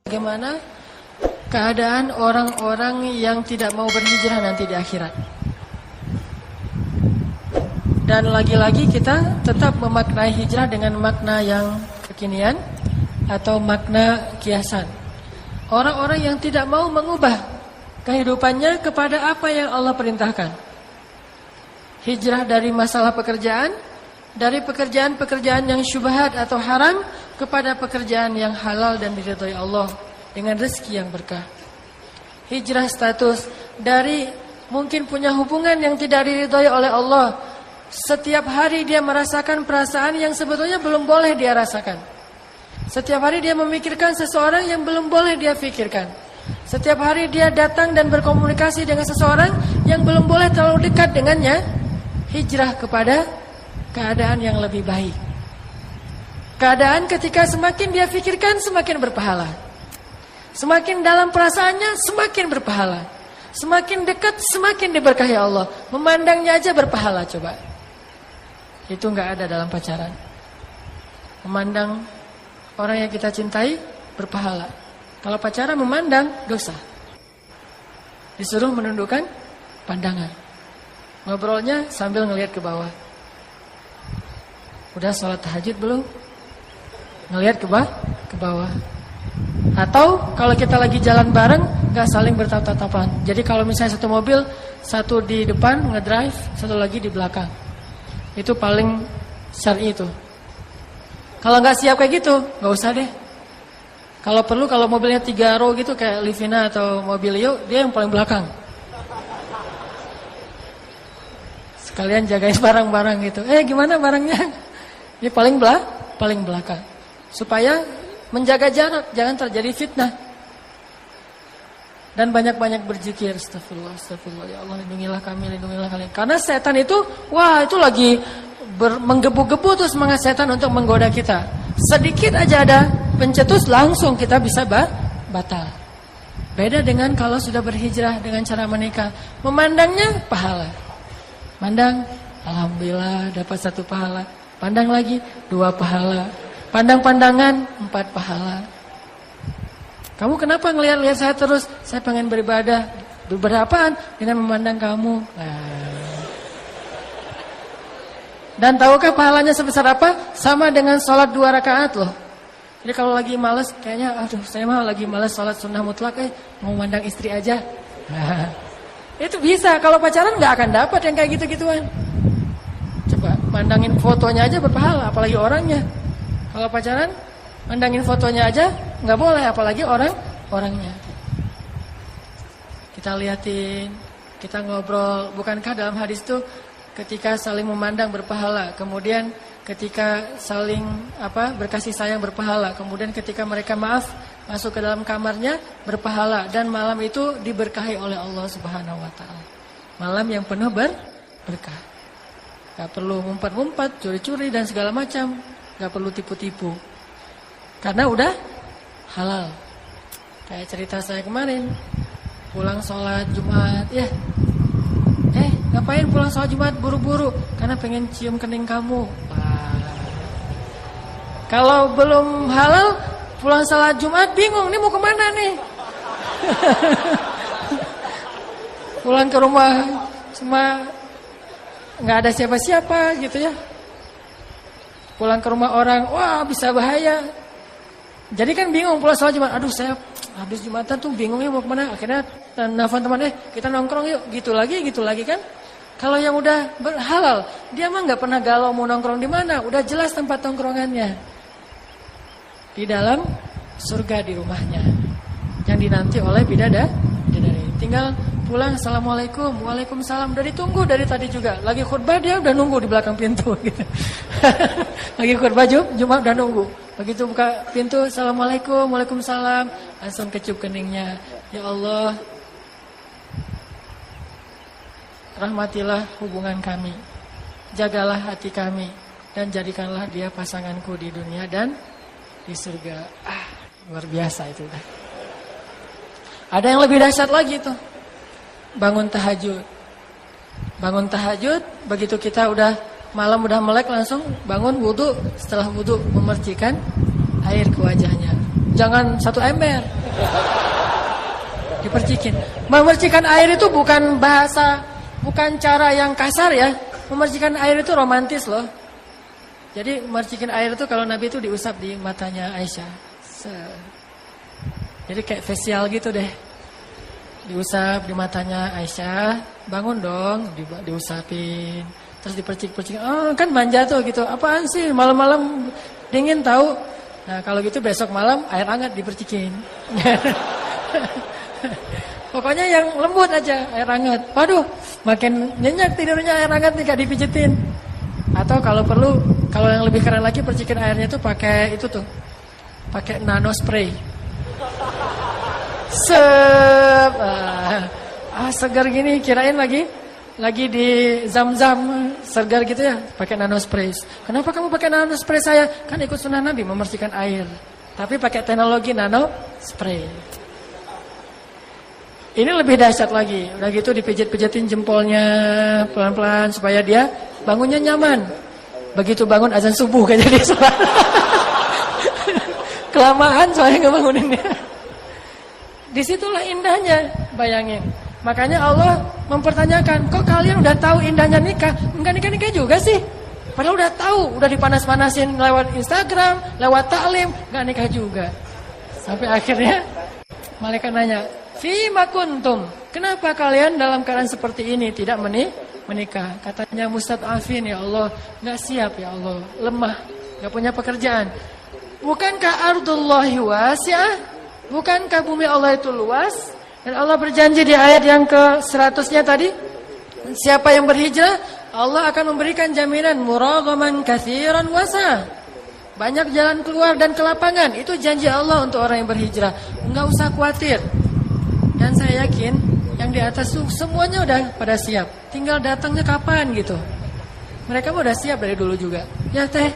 Bagaimana keadaan orang-orang yang tidak mau berhijrah nanti di akhirat? Dan lagi-lagi kita tetap memaknai hijrah dengan makna yang kekinian atau makna kiasan. Orang-orang yang tidak mau mengubah kehidupannya kepada apa yang Allah perintahkan. Hijrah dari masalah pekerjaan, dari pekerjaan-pekerjaan yang syubhat atau haram kepada pekerjaan yang halal dan diridhai Allah dengan rezeki yang berkah. Hijrah status dari mungkin punya hubungan yang tidak diridhai oleh Allah. Setiap hari dia merasakan perasaan yang sebetulnya belum boleh dia rasakan. Setiap hari dia memikirkan seseorang yang belum boleh dia pikirkan. Setiap hari dia datang dan berkomunikasi dengan seseorang yang belum boleh terlalu dekat dengannya. Hijrah kepada keadaan yang lebih baik. Keadaan ketika semakin dia pikirkan semakin berpahala. Semakin dalam perasaannya semakin berpahala. Semakin dekat semakin diberkahi Allah. Memandangnya aja berpahala coba. Itu enggak ada dalam pacaran. Memandang orang yang kita cintai berpahala. Kalau pacaran memandang dosa. Disuruh menundukkan pandangan. Ngobrolnya sambil ngelihat ke bawah. Udah sholat tahajud belum? Ngelihat ke bawah. Atau kalau kita lagi jalan bareng gak saling bertatap-tatapan. Jadi kalau misalnya satu mobil, satu di depan ngedrive, satu lagi di belakang. Itu paling syar'i itu. Kalau nggak siap kayak gitu, nggak usah deh. Kalau perlu, kalau mobilnya 3 row gitu kayak Livina atau Mobilio, dia yang paling belakang. Sekalian jagain barang-barang gitu. Gimana barangnya? Dia paling belakang. Supaya menjaga jarak, jangan terjadi fitnah. Dan banyak-banyak berzikir, astagfirullah, astagfirullah, ya Allah lindungilah kami, lindungilah kalian. Karena setan itu, itu lagi menggebu-gebu tuh semangat setan untuk menggoda kita. Sedikit aja ada pencetus langsung kita bisa batal. Beda dengan kalau sudah berhijrah dengan cara menikah. Memandangnya pahala. Pandang, alhamdulillah dapat 1 pahala. Pandang lagi 2 pahala. Pandang-pandangan 4 pahala. Kamu kenapa ngelihat-lihat saya terus? Saya pengen beribadah. Berapaan? Dengan memandang kamu. Dan tahukah pahalanya sebesar apa? Sama dengan sholat 2 rakaat loh. Jadi kalau lagi malas, kayaknya saya mah lagi malas sholat sunnah mutlak, mau mandang istri aja. Itu bisa. Kalau pacaran nggak akan dapat yang kayak gitu-gituan. Coba mandangin fotonya aja berpahala, apalagi orangnya. Kalau pacaran, mandangin fotonya aja nggak boleh, apalagi orangnya. Kita liatin, kita ngobrol. Bukankah dalam hadis itu ketika saling memandang berpahala, kemudian ketika saling berkasih sayang berpahala, kemudian ketika mereka maaf masuk ke dalam kamarnya berpahala, dan malam itu diberkahi oleh Allah Subhanahu wa taala. Malam yang penuh berkah. Gak perlu ngumpat-ngumpat, curi-curi dan segala macam, gak perlu tipu-tipu. Karena udah halal. Kayak cerita saya kemarin, pulang sholat Jumat, ngapain pulang sholat Jumat buru-buru? Karena pengen cium kening kamu. Kalau belum halal, pulang sholat Jumat bingung, nih mau kemana nih? Pulang ke rumah cuma nggak ada siapa-siapa gitu ya. Pulang ke rumah orang, bisa bahaya. Jadi kan bingung pulang sholat Jumat. Aduh, saya habis Jumatan tuh bingungnya mau kemana. Akhirnya nelfon teman, kita nongkrong yuk. Gitu lagi kan. Kalau yang udah halal, dia mah nggak pernah galau mau nongkrong di mana. Udah jelas tempat nongkrongannya. Di dalam surga di rumahnya. Yang dinanti oleh bidadari. Tinggal pulang, assalamualaikum, waalaikumsalam. Udah ditunggu dari tadi juga. Lagi khutbah dia udah nunggu di belakang pintu gitu. Lagi khutbah Jumat udah nunggu. Begitu buka pintu, assalamualaikum, waalaikumsalam, langsung kecup keningnya. Ya Allah, rahmatilah hubungan kami, jagalah hati kami, dan jadikanlah dia pasanganku di dunia dan di surga. Luar biasa itu dah. Ada yang lebih dahsyat lagi tuh. Bangun tahajud. Bangun tahajud, begitu kita udah malam udah melek langsung bangun wudu. Setelah wudu memercikan air ke wajahnya. Jangan 1 ember. Dipercikin. Memercikan air itu bukan bahasa, bukan cara yang kasar ya. Memercikan air itu romantis loh. Jadi memercikin air itu kalau Nabi itu diusap di matanya Aisyah. Jadi kayak facial gitu deh. Diusap di matanya Aisyah, bangun dong, diusapin. Terus dipercik-percik. Oh, kan manja tuh gitu. Apaan sih malam-malam dingin tahu? Nah, kalau gitu besok malam air hangat dipercikin. Pokoknya yang lembut aja, air hangat. Waduh, makin nyenyak tidurnya air hangat nih gak dipijetin. Atau kalau perlu, kalau yang lebih keren lagi percikin airnya tuh pakai itu tuh. Pakai nano spray. Segar gini, kirain lagi di zam-zam segar gitu ya, pakai nano spray. Kenapa kamu pakai nano spray saya? Kan ikut sunnah Nabi membersihkan air. Tapi pakai teknologi nano spray. Ini lebih dahsyat lagi. Udah gitu dipijit-pijitin jempolnya pelan-pelan supaya dia bangunnya nyaman. Begitu bangun azan subuh gak jadi sholat. Kelamaan soalnya ngebanguninnya. Disitulah indahnya, bayangin. Makanya Allah mempertanyakan, kok kalian udah tahu indahnya nikah? Enggak nikah-nikah juga sih. Padahal udah tahu, udah dipanas-panasin lewat Instagram, lewat taklim, enggak nikah juga. Sampai akhirnya malaikat nanya, "Fima kuntum?" Kenapa kalian dalam keadaan seperti ini tidak menikah? Katanya mustad'afin ya Allah, enggak siap ya Allah, lemah, enggak punya pekerjaan. Bukankah ardullahi wasi'ah? Bukankah bumi Allah itu luas? Dan Allah berjanji di ayat yang ke-100-nya tadi, siapa yang berhijrah, Allah akan memberikan jaminan muraghaman katsiran wasa. Banyak jalan keluar dan kelapangan. Itu janji Allah untuk orang yang berhijrah. Enggak usah khawatir. Dan saya yakin yang di atas semuanya udah pada siap. Tinggal datangnya kapan gitu. Mereka udah siap dari dulu juga. Ya teh.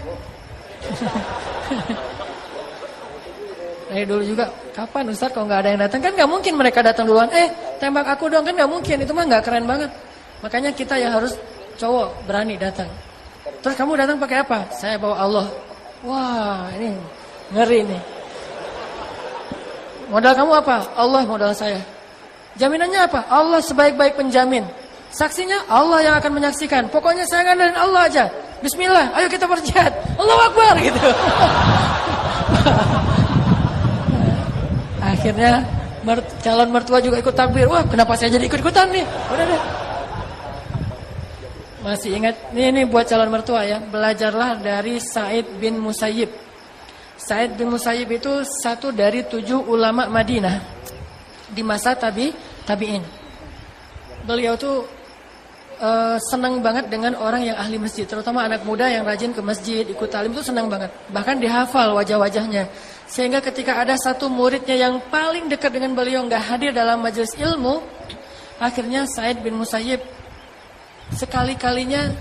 Dari dulu juga, kapan Ustaz kalau nggak ada yang datang? Kan nggak mungkin mereka datang duluan. Tembak aku dong, kan nggak mungkin. Itu mah nggak keren banget. Makanya kita yang harus cowok berani datang. Terus kamu datang pakai apa? Saya bawa Allah. Wah, ini ngeri nih. Modal kamu apa? Allah modal saya. Jaminannya apa? Allah sebaik-baik penjamin. Saksinya Allah yang akan menyaksikan. Pokoknya saya ngandalin Allah aja. Bismillah, ayo kita berjihad. Allahu Akbar gitu. Akhirnya calon mertua juga ikut takbir. Wah, kenapa saya jadi ikut-ikutan nih? Udah deh. Masih ingat? Ini buat calon mertua ya. Belajarlah dari Sa'id bin Musayyib. Sa'id bin Musayyib itu satu dari 7 ulama Madinah di masa tabi'in. Beliau tuh senang banget dengan orang yang ahli masjid, terutama anak muda yang rajin ke masjid, ikut talim tuh senang banget. Bahkan dihafal wajah-wajahnya. Sehingga ketika ada satu muridnya yang paling dekat dengan beliau nggak hadir dalam majelis ilmu, akhirnya Sa'id bin Musayyib sekali-kalinya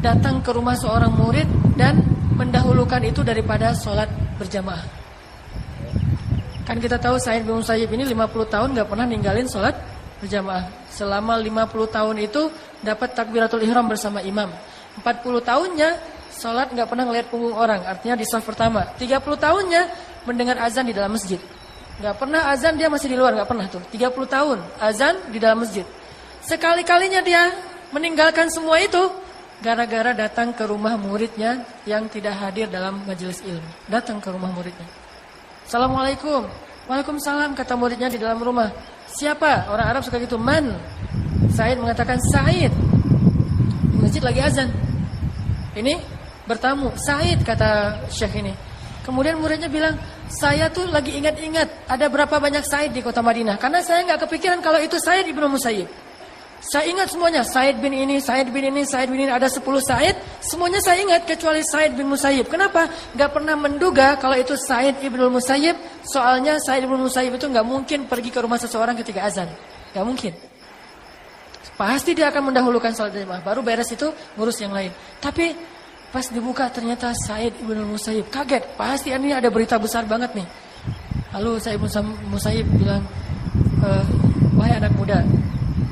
datang ke rumah seorang murid dan mendahulukan itu daripada sholat berjamaah. Kan kita tahu Sa'id bin Musayyib ini 50 tahun nggak pernah ninggalin sholat berjamaah. Selama 50 tahun itu dapat takbiratul ihram bersama imam. 40 tahunnya sholat nggak pernah ngelihat punggung orang, artinya di shaf pertama. 30 tahunnya mendengar azan di dalam masjid. Nggak pernah azan dia masih di luar, nggak pernah tuh. 30 tahun azan di dalam masjid. Sekali-kalinya dia meninggalkan semua itu gara-gara datang ke rumah muridnya yang tidak hadir dalam majelis ilmu. Datang ke rumah muridnya. Assalamualaikum. Waalaikumsalam, kata muridnya di dalam rumah. Siapa? Orang Arab suka gitu. Man? Sa'id mengatakan Sa'id. Di masjid lagi azan. Ini bertamu. Sa'id, kata Syekh ini. Kemudian muridnya bilang, saya tuh lagi ingat-ingat ada berapa banyak Sa'id di kota Madinah. Karena saya gak kepikiran kalau itu Sa'id ibnu Musayyib. Saya ingat semuanya, Sa'id bin ini, Sa'id bin ini, Sa'id bin ini, ada 10 Sa'id. Semuanya saya ingat kecuali Sa'id bin Musayyib. Kenapa? Gak pernah menduga kalau itu Sa'id ibnu Musayyib. Soalnya Sa'id ibnu Musayyib itu gak mungkin pergi ke rumah seseorang ketika azan. Gak mungkin. Pasti dia akan mendahulukan salat jamaah. Baru beres itu ngurus yang lain. Tapi pas dibuka ternyata Sa'id ibnu Musayyib. Kaget, pasti ini ada berita besar banget nih. Lalu Sa'id ibnu Musayyib bilang, wahai anak muda,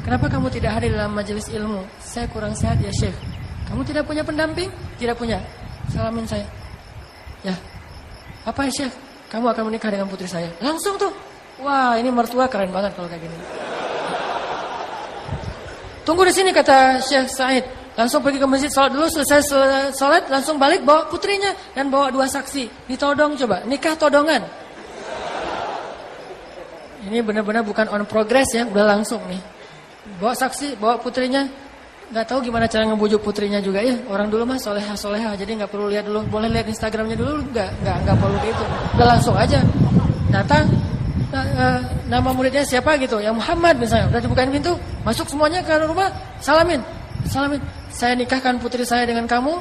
kenapa kamu tidak hadir dalam majelis ilmu? Saya kurang sehat ya Syekh. Kamu tidak punya pendamping? Tidak punya. Salamin saya. Ya. Apa ya Syekh? Kamu akan menikah dengan putri saya. Langsung tuh. Wah, ini mertua keren banget kalau kayak gini. Tunggu di sini kata Syekh Said. Langsung pergi ke masjid, sholat dulu, selesai sholat, langsung balik bawa putrinya dan bawa 2 saksi. Ditodong coba, nikah todongan. Ini benar-benar bukan on progress ya, udah langsung nih. Bawa saksi, bawa putrinya. Gak tahu gimana cara ngebujuk putrinya juga ya. Orang dulu mah soleha, jadi gak perlu lihat dulu. Boleh lihat Instagramnya dulu, gak perlu gitu. Udah langsung aja. Datang, nama muridnya siapa gitu, ya Muhammad misalnya. Udah dibukain pintu, masuk semuanya ke rumah, salamin. Saya nikahkan putri saya dengan kamu,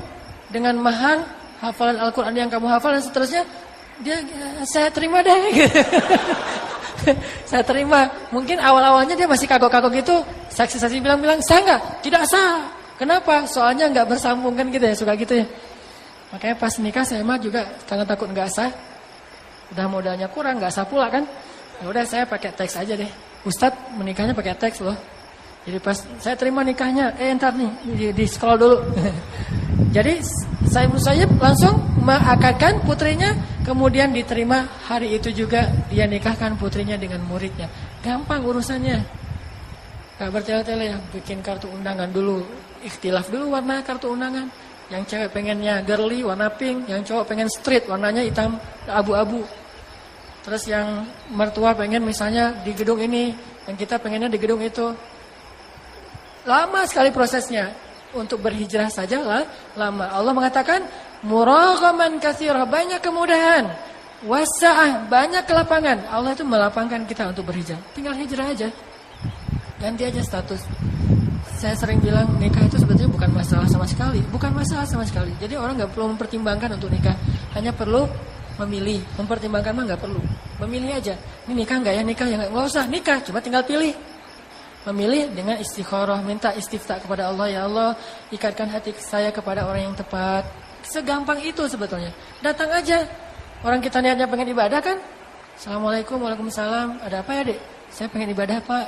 dengan mahar, hafalan Al-Quran yang kamu hafal dan seterusnya. Saya terima deh gitu. Saya terima. Mungkin awal-awalnya dia masih kagok-kagok gitu. Saksi-saksi bilang sah nggak? Tidak sah. Kenapa? Soalnya nggak bersambung kan gitu ya, suka gitu ya. Makanya pas nikah saya mah juga karena takut nggak sah. Udah modalnya kurang, nggak sah pula kan. Ya udah saya pakai teks aja deh. Ustadz menikahnya pakai teks loh. Jadi pas saya terima nikahnya, entar nih di scroll dulu. Jadi saya Musayyib langsung mengakadkan putrinya, kemudian diterima hari itu juga dia nikahkan putrinya dengan muridnya. Gampang urusannya. Gak bertele-tele ya, bikin kartu undangan dulu, ikhtilaf dulu warna kartu undangan. Yang cewek pengennya girly warna pink, yang cowok pengen street warnanya hitam abu-abu. Terus yang mertua pengen misalnya di gedung ini, yang kita pengennya di gedung itu. Lama sekali prosesnya. Untuk berhijrah saja lama. Allah mengatakan muraghaman katsira, banyak kemudahan. Wasa'ah, banyak kelapangan. Allah itu melapangkan kita untuk berhijrah. Tinggal hijrah aja. Ganti aja status. Saya sering bilang nikah itu sebetulnya bukan masalah sama sekali. Bukan masalah sama sekali. Jadi orang gak perlu mempertimbangkan untuk nikah. Hanya perlu memilih. Mempertimbangkan mah gak perlu. Memilih aja. Ini nikah gak ya? Nikah ya gak usah nikah. Cuma tinggal pilih. Memilih dengan istikharah, minta istiftah kepada Allah, ya Allah, ikatkan hati saya kepada orang yang tepat. Segampang itu sebetulnya. Datang aja. Orang kita niatnya pengen ibadah kan? Assalamualaikum, waalaikumsalam. Ada apa ya, Dek? Saya pengen ibadah, Pak.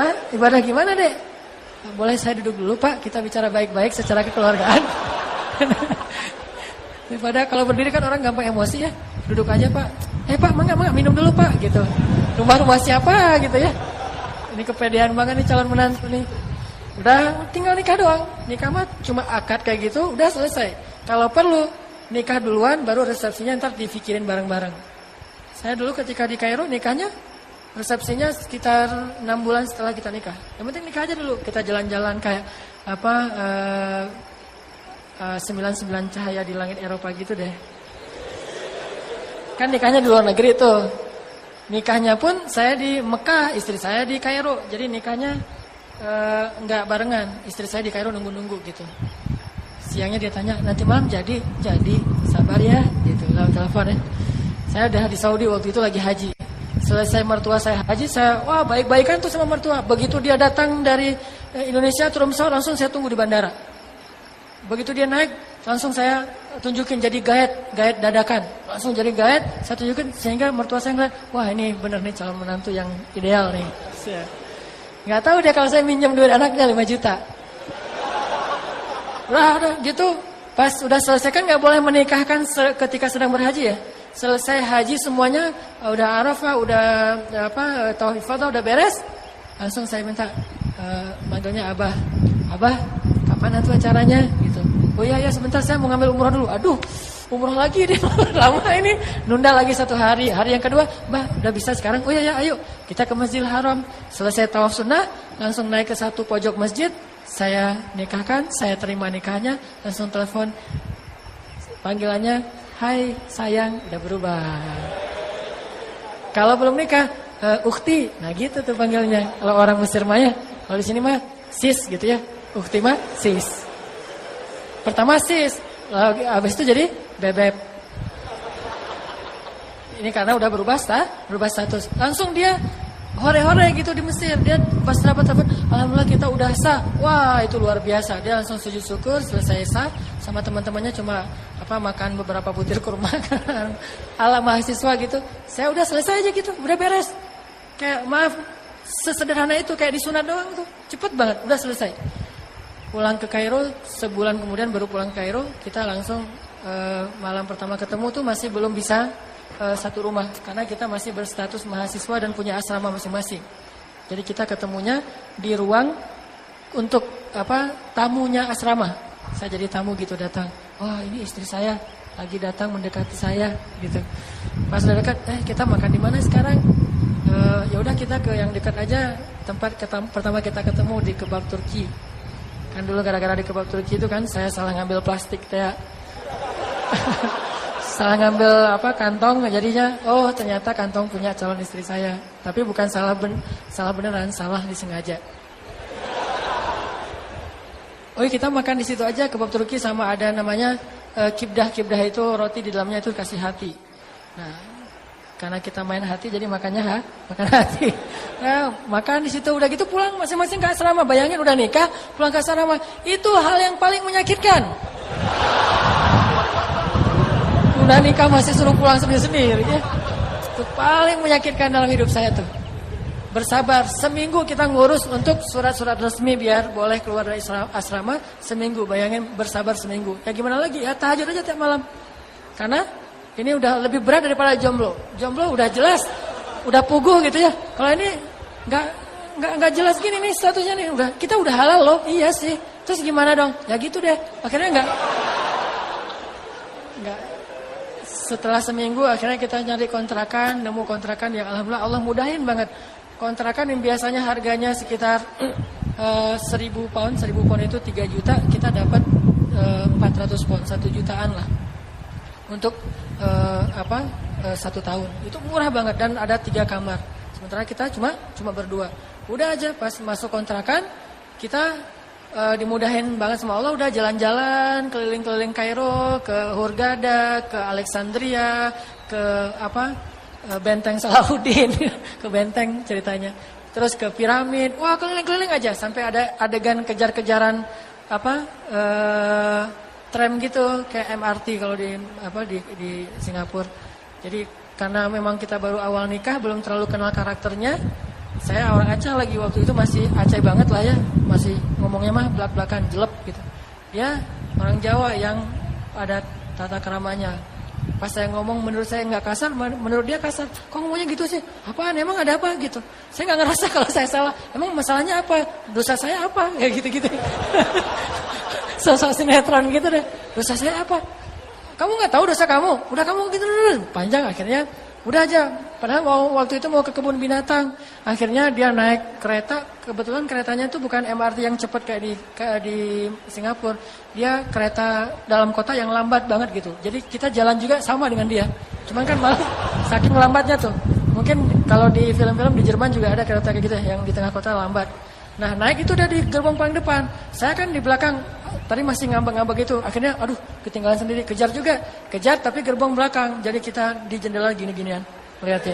Hah? Ibadah gimana, Dek? Boleh saya duduk dulu, Pak? Kita bicara baik-baik secara kekeluargaan. Daripada kalau berdiri kan orang gampang emosi ya. Duduk aja, Pak. Pak, mangga minum dulu, Pak, gitu. Rumah siapa gitu ya. Ini kepedean banget nih calon menantu nih. Udah tinggal nikah doang. Nikah mah cuma akad kayak gitu, udah selesai. Kalau perlu nikah duluan baru resepsinya ntar dipikirin bareng-bareng. Saya dulu ketika di Kairo nikahnya resepsinya sekitar 6 bulan setelah kita nikah. Yang penting nikah aja dulu. Kita jalan-jalan kayak 99 cahaya di langit Eropa gitu deh. Kan nikahnya di luar negeri tuh. Nikahnya pun saya di Mekah, istri saya di Kairo. Jadi nikahnya enggak barengan. Istri saya di Kairo nunggu-nunggu gitu. Siangnya dia tanya, nanti malam jadi sabar ya gitu. Lalu telepon ya. Saya udah di Saudi waktu itu lagi haji. Selesai mertua saya haji, saya wah baik-baikan tuh sama mertua. Begitu dia datang dari Indonesia turun pesawat, langsung saya tunggu di bandara. Begitu dia naik, langsung saya tunjukin jadi gaet dadakan. Langsung jadi gaet, saya tunjukin sehingga mertua saya ngeliat, wah ini bener nih calon menantu yang ideal nih. Nggak tahu deh kalau saya minjem duit anaknya 5 juta. Udah gitu, pas udah selesai kan nggak boleh menikahkan ketika sedang berhaji ya. Selesai haji semuanya, udah Arafah, udah Tauhid Ifadah udah beres. Langsung saya minta manggilnya Abah, kapan itu acaranya gitu. Oh iya sebentar saya mau ngambil umroh dulu. Aduh, umroh lagi deh lama ini. Nunda lagi 1 hari. Hari yang kedua, Mbah udah bisa sekarang. Oh iya ayo kita ke Masjidil Haram. Selesai tawaf sunnah, langsung naik ke satu pojok masjid. Saya nikahkan, saya terima nikahnya. Langsung telepon, panggilannya, hai sayang, udah berubah. Kalau belum nikah, ukhti. Nah gitu tuh panggilnya. Kalau orang Mesir mah ya. Kalau di sini mah sis gitu ya. Ukhti mah sis. Pertama sis, lalu habis itu jadi bebek. Ini karena udah berubah status. Langsung dia hore-hore gitu di Mesir. Dia pas dapat telepon, alhamdulillah kita udah sah. Wah, itu luar biasa. Dia langsung sujud syukur, selesai sah sama teman-temannya cuma makan beberapa butir kurma kan. Ala mahasiswa gitu. Saya udah selesai aja gitu, udah beres. Kayak maaf, sesederhana itu kayak disunat doang tuh. Cepet banget, udah selesai. Pulang ke Kairo, sebulan kemudian baru pulang ke Kairo, kita langsung malam pertama ketemu tuh masih belum bisa satu rumah karena kita masih berstatus mahasiswa dan punya asrama masing-masing. Jadi kita ketemunya di ruang untuk tamunya asrama. Saya jadi tamu gitu datang. Wah, ini istri saya lagi datang mendekati saya gitu. Pas udah dekat, kita makan di mana sekarang? Ya udah kita ke yang dekat aja. Tempat pertama kita ketemu di kebab Turki. Kan dulu gara-gara di kebab Turki itu kan saya salah ngambil plastik teh. Salah ngambil kantong jadinya ternyata kantong punya calon istri saya. Tapi bukan salah beneran, salah disengaja. Kita makan di situ aja kebab Turki sama ada namanya kibdah. Kibdah itu roti di dalamnya itu kasih hati. Nah, karena kita main hati jadi makannya makan hati. Nah, makan di situ udah gitu pulang masing-masing ke asrama. Bayangin udah nikah, pulang ke asrama. Itu hal yang paling menyakitkan. Udah nikah masih suruh pulang sendiri-sendiri ya. Itu paling menyakitkan dalam hidup saya tuh. Bersabar, seminggu kita ngurus untuk surat-surat resmi biar boleh keluar dari asrama seminggu. Bayangin bersabar seminggu. Ya gimana lagi? Ya tahajud aja tiap malam. Karena ini udah lebih berat daripada jomblo. Jomblo udah jelas, udah puguh gitu ya. Kalau ini nggak jelas gini nih statusnya nih. Kita udah halal loh. Iya sih. Terus gimana dong? Ya gitu deh. Akhirnya nggak. Setelah seminggu akhirnya kita nyari kontrakan, nemu kontrakan yang alhamdulillah Allah mudahin banget. Kontrakan yang biasanya harganya sekitar 1.000 pound itu 3 juta, kita dapat 400 pound, 1 jutaan lah. Untuk 1 tahun. Itu murah banget dan ada 3 kamar. Sementara kita cuma berdua. Udah aja pas masuk kontrakan kita dimudahin banget sama Allah, udah jalan-jalan keliling-keliling Kairo, ke Hurghada, ke Alexandria, ke Benteng Salahuddin, ke benteng ceritanya. Terus ke piramid. Wah, keliling-keliling aja sampai ada adegan kejar-kejaran tram gitu kayak MRT kalau di Singapura. Jadi karena memang kita baru awal nikah, belum terlalu kenal karakternya. Saya orang Aceh lagi waktu itu masih Aceh banget lah ya, masih ngomongnya mah belak-belakan, jelek gitu. Dia orang Jawa yang ada tata keramanya. Pas saya ngomong menurut saya nggak kasar, menurut dia kasar. Kok ngomongnya gitu sih? Apaan? Emang ada apa gitu? Saya nggak ngerasa kalau saya salah. Emang masalahnya apa? Dosa saya apa? Ya gitu-gitu. Sosok sinetron gitu deh. Dosa saya apa? Kamu nggak tahu dosa kamu? Udah kamu gitu panjang akhirnya. Udah aja. Padahal waktu itu mau ke kebun binatang. Akhirnya dia naik kereta. Kebetulan keretanya itu bukan MRT yang cepat kayak di Singapura. Dia kereta dalam kota yang lambat banget gitu. Jadi kita jalan juga sama dengan dia. Cuman kan malah saking lambatnya tuh. Mungkin kalau di film-film di Jerman juga ada kereta kayak gitu yang di tengah kota lambat. Nah naik itu udah di gerbong paling depan. Saya kan di belakang. Tadi masih ngambek-ngambek gitu. Akhirnya aduh ketinggalan sendiri. Kejar juga. Kejar tapi gerbong belakang. Jadi kita di jendela gini-ginian. Lihatin.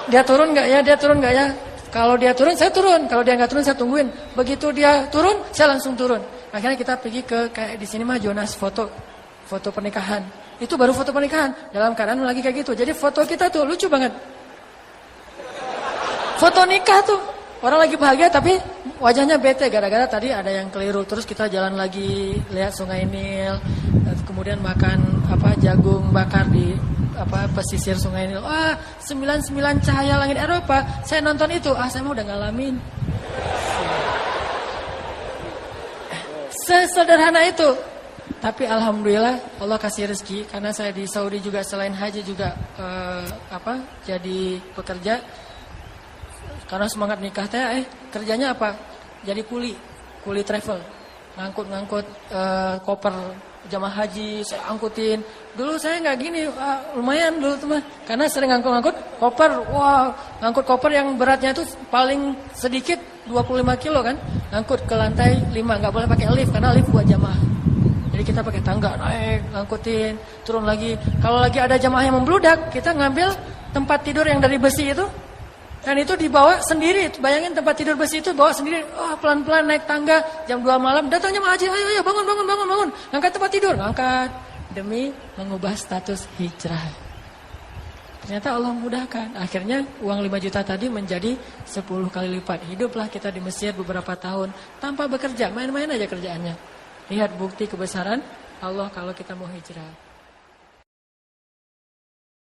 Dia turun gak ya? Dia turun gak ya? Kalau dia turun saya turun. Kalau dia gak turun saya tungguin. Begitu dia turun saya langsung turun. Akhirnya kita pergi ke kayak di sini mah Jonas foto pernikahan. Itu baru foto pernikahan. Dalam keadaan lagi kayak gitu. Jadi foto kita tuh lucu banget. Foto nikah tuh. Orang lagi bahagia tapi wajahnya bete gara-gara tadi ada yang keliru. Terus kita jalan lagi lihat Sungai Nil, kemudian makan jagung bakar di pesisir Sungai Nil. 99 cahaya langit Eropa. Saya nonton itu. Saya mau udah ngalamin. Sesederhana itu. Tapi alhamdulillah Allah kasih rezeki karena saya di Saudi juga selain haji juga jadi pekerja. Karena semangat nikah teh kerjanya apa? Jadi kuli travel. Ngangkut koper jamaah haji, saya angkutin. Dulu saya nggak gini, lumayan dulu teman. Karena sering ngangkut koper. Wah, ngangkut koper yang beratnya itu paling sedikit 25 kilo kan. Ngangkut ke lantai 5, nggak boleh pakai lift karena lift buat jamaah. Jadi kita pakai tangga naik, ngangkutin, turun lagi. Kalau lagi ada jamaah yang membludak, kita ngambil tempat tidur yang dari besi itu. Dan itu dibawa sendiri. Bayangin tempat tidur besi itu bawa sendiri. Pelan-pelan naik tangga jam 2 malam. Datangnya jemaah haji, ayo bangun. Ngangkat tempat tidur, ngangkat demi mengubah status hijrah. Ternyata Allah mudahkan. Akhirnya uang 5 juta tadi menjadi 10 kali lipat. Hiduplah kita di Mesir beberapa tahun tanpa bekerja, main-main aja kerjaannya. Lihat bukti kebesaran Allah kalau kita mau hijrah.